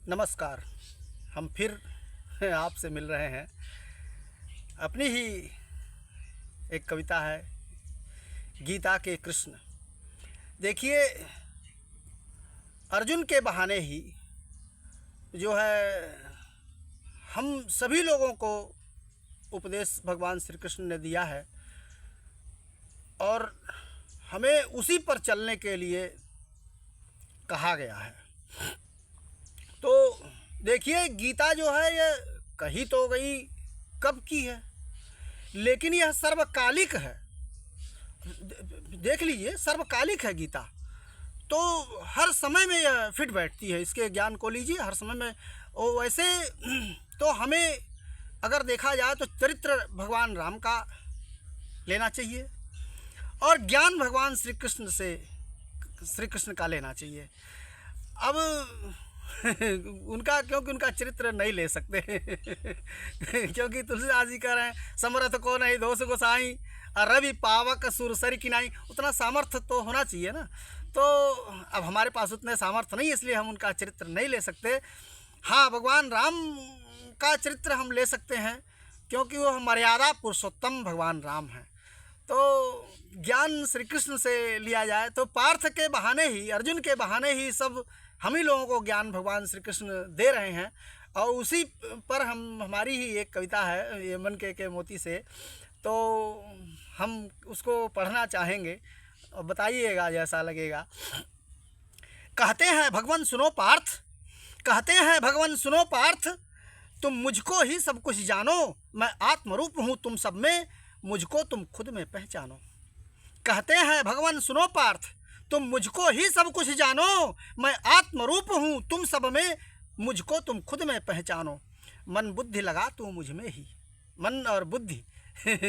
नमस्कार। हम फिर आपसे मिल रहे हैं। अपनी ही एक कविता है, गीता के कृष्ण। देखिए, अर्जुन के बहाने ही जो है हम सभी लोगों को उपदेश भगवान श्री कृष्ण ने दिया है और हमें उसी पर चलने के लिए कहा गया है। तो देखिए, गीता जो है ये कही तो गई कब की है, लेकिन यह सर्वकालिक है। देख लीजिए, सर्वकालिक है गीता। तो हर समय में यह फिट बैठती है। इसके ज्ञान को लीजिए, हर समय में। और वैसे तो हमें अगर देखा जाए तो चरित्र भगवान राम का लेना चाहिए और ज्ञान भगवान श्री कृष्ण का लेना चाहिए। अब क्योंकि उनका चरित्र नहीं ले सकते क्योंकि तुलसीदास जी कह रहे हैं, समर्थ को नहीं दोष गोसाई, रवि पावक सुरसरी की नहीं। उतना सामर्थ्य तो होना चाहिए ना। तो अब हमारे पास उतने सामर्थ्य नहीं, इसलिए हम उनका चरित्र नहीं ले सकते। हाँ, भगवान राम का चरित्र हम ले सकते हैं क्योंकि वो मर्यादा पुरुषोत्तम भगवान राम हैं। तो ज्ञान श्री कृष्ण से लिया जाए तो पार्थ के बहाने ही, अर्जुन के बहाने ही सब हम ही लोगों को ज्ञान भगवान श्री कृष्ण दे रहे हैं। और उसी पर हमारी ही एक कविता है, ये मन के मोती से। तो हम उसको पढ़ना चाहेंगे और बताइएगा जैसा लगेगा। कहते हैं भगवान सुनो पार्थ, कहते हैं भगवान सुनो पार्थ, तुम मुझको ही सब कुछ जानो, मैं आत्मरूप हूँ तुम सब में, मुझको तुम खुद में पहचानो। कहते हैं भगवान सुनो पार्थ, तुम मुझको ही सब कुछ जानो, मैं आत्मरूप हूँ तुम सब में, मुझको तुम खुद में पहचानो। मन बुद्धि लगा तू मुझ में ही, मन और बुद्धि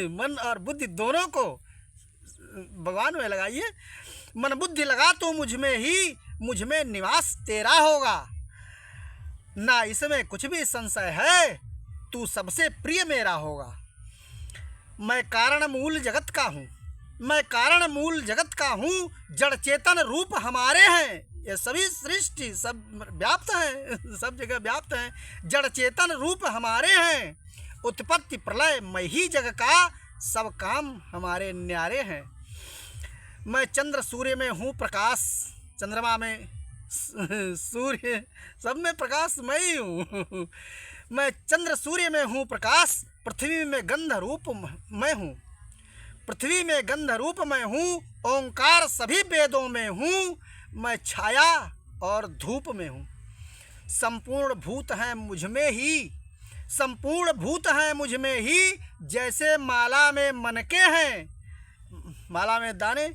मन और बुद्धि दोनों को भगवान में लगाइए। मन बुद्धि लगा तू मुझ में ही, मुझ में निवास तेरा होगा, ना इसमें कुछ भी संशय है, तू सबसे प्रिय मेरा होगा। मैं कारण मूल जगत का हूँ, मैं कारण मूल जगत का हूँ, जड़ चेतन रूप हमारे हैं, ये सभी सृष्टि सब व्याप्त हैं, सब जगह व्याप्त हैं। जड़ चेतन रूप हमारे हैं, उत्पत्ति प्रलय मैं ही जग का, सब काम हमारे न्यारे हैं। मैं चंद्र सूर्य में हूँ प्रकाश, चंद्रमा में सूर्य सब में प्रकाश मैं ही हूँ। मैं चंद्र सूर्य में हूँ प्रकाश, पृथ्वी में गंध रूप मैं हूँ, पृथ्वी में गंध रूप मैं हूँ, ओंकार सभी वेदों में हूँ, मैं छाया और धूप में हूँ। संपूर्ण भूत हैं मुझ में ही, संपूर्ण भूत हैं मुझ में ही, जैसे माला में मनके हैं, माला में दाने,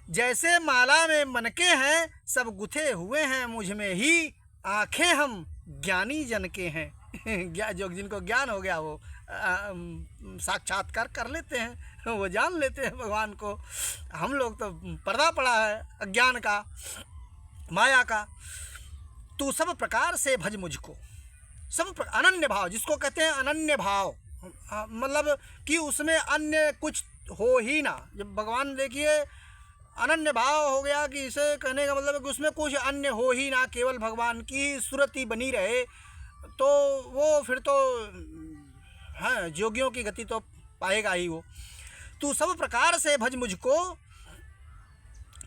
जैसे माला में मनके हैं, सब गुथे हुए हैं मुझ में ही, आँखें हम ज्ञानी जन के हैं। जो जिनको ज्ञान हो गया वो साक्षात्कार कर लेते हैं, वो जान लेते हैं भगवान को। हम लोग तो पर्दा पड़ा है अज्ञान का, माया का। तू सब प्रकार से भज मुझको, सब अनन्य भाव, जिसको कहते हैं अनन्य भाव, मतलब कि उसमें अन्य कुछ हो ही ना। जब भगवान देखिए अनन्य भाव हो गया कि इसे कहने का मतलब है कि उसमें कुछ अन्य हो ही ना, केवल भगवान की सूरत ही बनी रहे, तो वो फिर तो हाँ जोगियों की गति तो पाएगा ही वो। तू सब प्रकार से भज मुझको,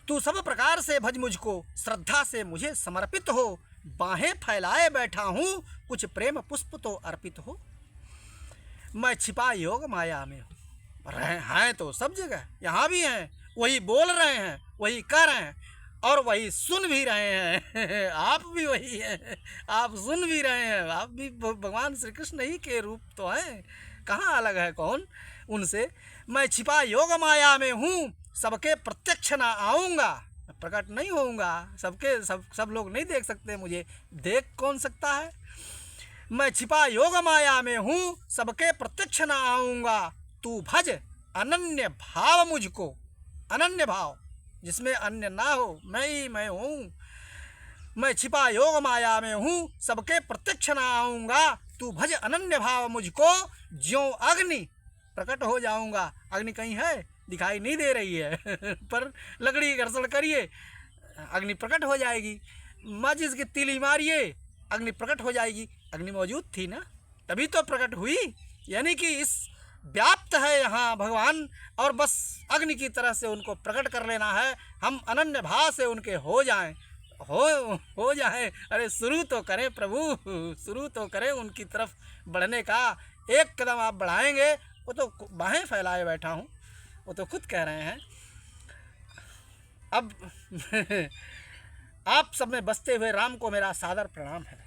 तू सब प्रकार से भज मुझको, श्रद्धा से मुझे समर्पित हो, बाहें फैलाए बैठा हूँ, कुछ प्रेम पुष्प तो अर्पित हो। मैं छिपा योग माया में हूँ, रहे हैं तो सब जगह, यहाँ भी हैं, वही बोल रहे हैं, वही कह रहे हैं और वही सुन भी रहे हैं। आप भी वही हैं, आप सुन भी रहे हैं, आप भी भगवान श्री कृष्ण ही के रूप तो हैं, कहाँ अलग है कौन उनसे। मैं छिपा योग माया में हूँ, सबके प्रत्यक्ष ना आऊँगा, प्रकट नहीं होऊंगा, सब लोग नहीं देख सकते मुझे, देख कौन सकता है। मैं छिपा योग माया में हूँ, सबके प्रत्यक्ष ना आऊँगा, तू भज अनन्य भाव मुझको, अनन्य भाव जिसमें अन्य ना हो, मैं ही मैं हूँ। मैं छिपा योग माया में हूँ, सबके प्रत्यक्ष ना आऊँगा, तू भज अनन्य भाव मुझको, ज्यों अग्नि प्रकट हो जाऊँगा। अग्नि कहीं है, दिखाई नहीं दे रही है पर लकड़ी घर्षण करिए, अग्नि प्रकट हो जाएगी। माचिस की तीली मारिए, अग्नि प्रकट हो जाएगी। अग्नि मौजूद थी ना, तभी तो प्रकट हुई। यानी कि इस व्याप्त है यहाँ भगवान, और बस अग्नि की तरह से उनको प्रकट कर लेना है। हम अनन्य भाव से उनके हो जाएं, हो जाएं। अरे शुरू तो करें प्रभु, शुरू तो करें उनकी तरफ बढ़ने का। एक कदम आप बढ़ाएंगे, वो तो बाहें फैलाए बैठा हूँ, वो तो खुद कह रहे हैं। अब आप सब में बसते हुए राम को मेरा सादर प्रणाम है।